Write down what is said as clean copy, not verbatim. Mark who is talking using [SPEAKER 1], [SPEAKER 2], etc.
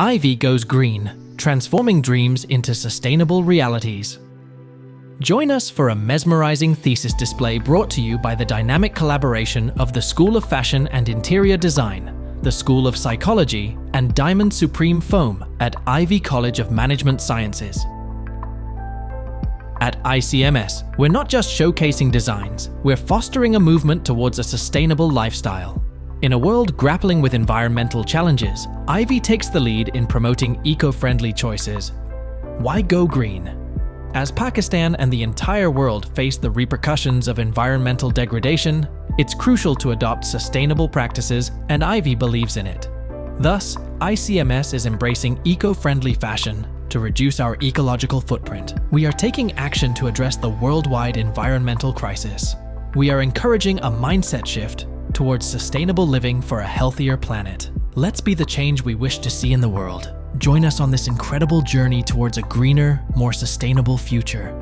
[SPEAKER 1] Ivy goes green, transforming dreams into sustainable realities. Join us for a mesmerizing thesis display brought to you by the dynamic collaboration of the School of Fashion and Interior Design, the School of Psychology, and Diamond Supreme Foam at Ivy College of Management Sciences. At ICMS, we're not just showcasing designs, we're fostering a movement towards a sustainable lifestyle. In a world grappling with environmental challenges, Ivy takes the lead in promoting eco-friendly choices. Why go green? As Pakistan and the entire world face the repercussions of environmental degradation, it's crucial to adopt sustainable practices, and Ivy believes in it. Thus, ICMS is embracing eco-friendly fashion to reduce our ecological footprint. We are taking action to address the worldwide environmental crisis. We are encouraging a mindset shift towards sustainable living for a healthier planet. Let's be the change we wish to see in the world. Join us on this incredible journey towards a greener, more sustainable future.